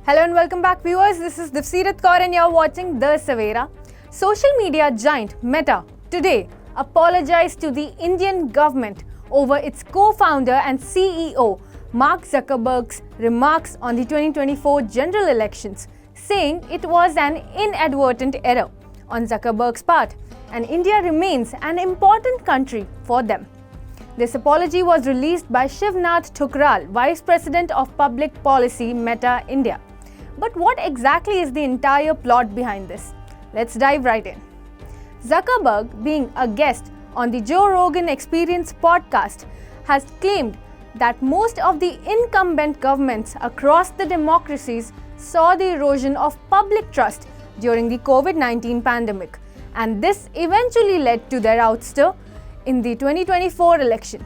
Hello and welcome back, viewers. This is Divsirat Kaur and you're watching The Savera. Social media giant Meta today apologized to the Indian government over its co-founder and CEO Mark Zuckerberg's remarks on the 2024 general elections, saying it was an inadvertent error on Zuckerberg's part and India remains an important country for them. This apology was released by Shivnath Thukral, Vice President of Public Policy, Meta India. But what exactly is the entire plot behind this? Let's dive right in. Zuckerberg, being a guest on the Joe Rogan Experience podcast, has claimed that most of the incumbent governments across the democracies saw the erosion of public trust during the COVID-19 pandemic, and this eventually led to their ouster in the 2024 election.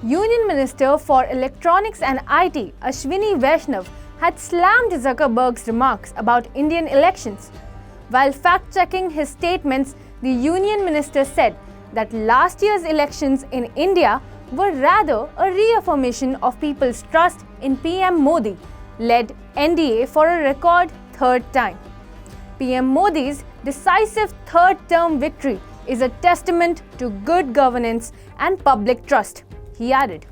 Union Minister for Electronics and IT, Ashwini Vaishnav, had slammed Zuckerberg's remarks about Indian elections. While fact-checking his statements, the Union Minister said that last year's elections in India were rather a reaffirmation of people's trust in PM Modi-led NDA for a record third time. PM Modi's decisive third-term victory is a testament to good governance and public trust, he added.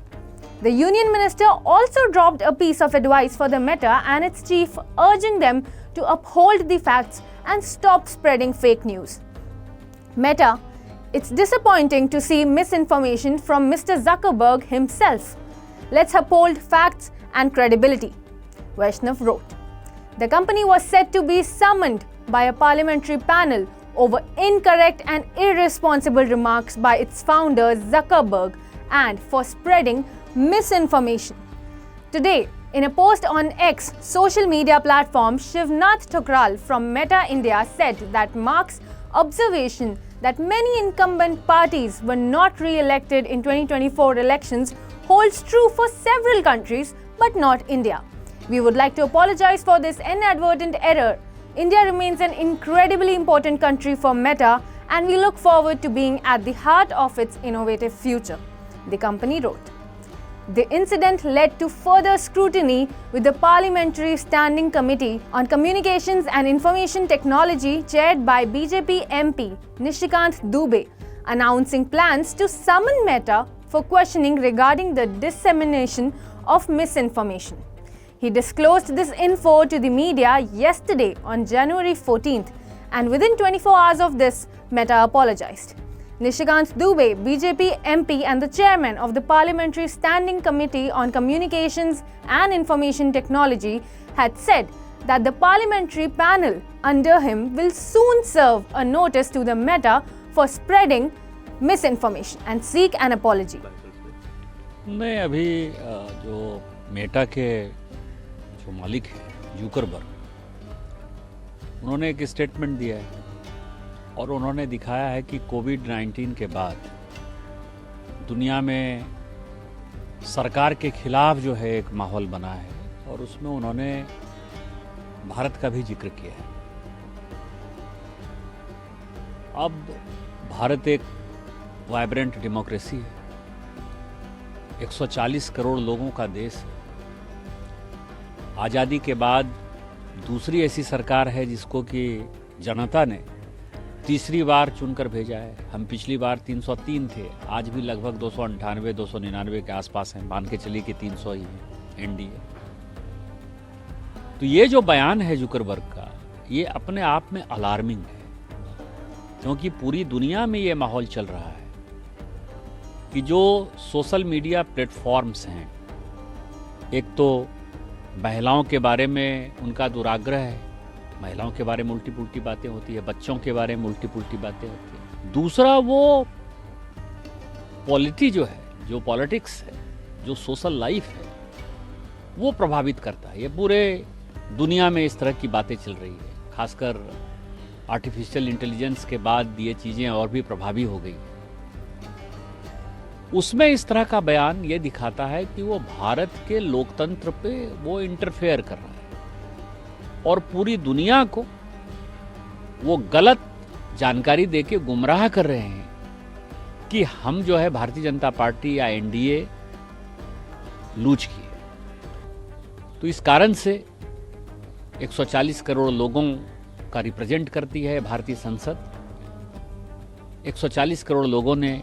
The Union Minister also dropped a piece of advice for the Meta and its chief, urging them to uphold the facts and stop spreading fake news. Meta, it's disappointing to see misinformation from Mr. Zuckerberg himself. Let's uphold facts and credibility, Vaishnav wrote. The company was said to be summoned by a parliamentary panel over incorrect and irresponsible remarks by its founder Zuckerberg and for spreading misinformation. Today, in a post on X social media platform, Shivnath Thukral from Meta India said that Mark's observation that many incumbent parties were not re-elected in 2024 elections holds true for several countries but not India. We would like to apologize for this inadvertent error. India remains an incredibly important country for Meta and we look forward to being at the heart of its innovative future, the company wrote. The incident led to further scrutiny with the Parliamentary Standing Committee on Communications and Information Technology chaired by BJP MP Nishikant Dubey, announcing plans to summon Meta for questioning regarding the dissemination of misinformation. He disclosed this info to the media yesterday on January 14th, and within 24 hours of this, Meta apologized. Nishikant Dubey, BJP MP and the chairman of the Parliamentary Standing Committee on Communications and Information Technology, had said that the parliamentary panel under him will soon serve a notice to the Meta for spreading misinformation and seek an apology. मैं अभी जो Meta के जो मालिक है Zuckerberg, उन्होंने एक statement दिया है और उन्होंने दिखाया है कि कोविड-19 के बाद दुनिया में सरकार के खिलाफ जो है एक माहौल बना है और उसमें उन्होंने भारत का भी जिक्र किया है। अब भारत एक वाइब्रेंट डेमोक्रेसी है, 140 करोड़ लोगों का देश है। आज़ादी के बाद दूसरी ऐसी सरकार है जिसको कि जनता ने तीसरी बार चुनकर भेजा है। हम पिछली बार 303 थे, आज भी लगभग 298 299 के आसपास हैं, मान के चलिए कि 300 ही है एनडीए। तो ये जो बयान है जुकरबर्ग का, ये अपने आप में अलार्मिंग है, क्योंकि पूरी दुनिया में ये माहौल चल रहा है कि जो सोशल मीडिया प्लेटफॉर्म्स हैं, एक तो महिलाओं के बारे में उनका दुराग्रह है, महिलाओं के बारे में उल्टी पुल्टी बातें होती है, बच्चों के बारे में उल्टी पुल्टी बातें होती है। दूसरा वो पॉलिटी जो है, जो पॉलिटिक्स है, जो सोशल लाइफ है, वो प्रभावित करता है। ये पूरे दुनिया में इस तरह की बातें चल रही है, खासकर आर्टिफिशियल इंटेलिजेंस के बाद ये चीज़ें और भी प्रभावी हो गई। उसमें इस तरह का बयान ये दिखाता है कि वो भारत के लोकतंत्र पे वो इंटरफेयर कर रहा है और पूरी दुनिया को वो गलत जानकारी देके गुमराह कर रहे हैं कि हम जो है भारतीय जनता पार्टी या एनडीए लूज किए। तो इस कारण से 140 करोड़ लोगों का रिप्रेजेंट करती है भारतीय संसद। 140 करोड़ लोगों ने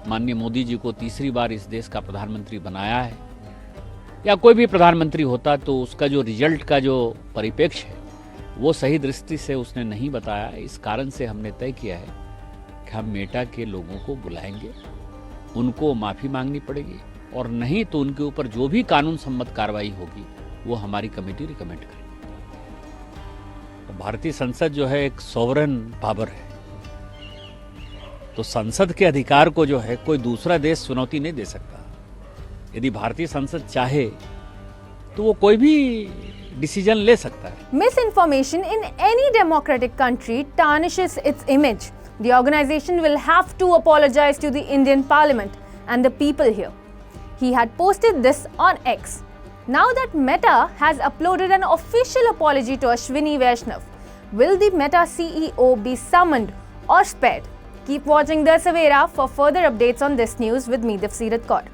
माननीय मोदी जी को तीसरी बार इस देश का प्रधानमंत्री बनाया है। या कोई भी प्रधानमंत्री होता तो उसका जो रिजल्ट का जो परिप्रेक्ष्य है वो सही दृष्टि से उसने नहीं बताया। इस कारण से हमने तय किया है कि हम मेटा के लोगों को बुलाएंगे, उनको माफ़ी मांगनी पड़ेगी, और नहीं तो उनके ऊपर जो भी कानून सम्मत कार्रवाई होगी वो हमारी कमेटी रिकमेंड करेगी। तो भारतीय संसद जो है एक सॉवरेन पावर है, तो संसद के अधिकार को जो है कोई दूसरा देश चुनौती नहीं दे सकता। यदि भारतीय संसद चाहे तो वो कोई भी डिसीजन ले सकता है। Misinformation in any democratic country tarnishes its image. The organization will have to apologize to the Indian Parliament and the people here. He had posted this on X. Now that Meta has uploaded an official apology to Ashwini Vaishnav, will the Meta CEO be summoned or spared? Keep watching The Savera for further updates on this news with me, Devsirat Kaur.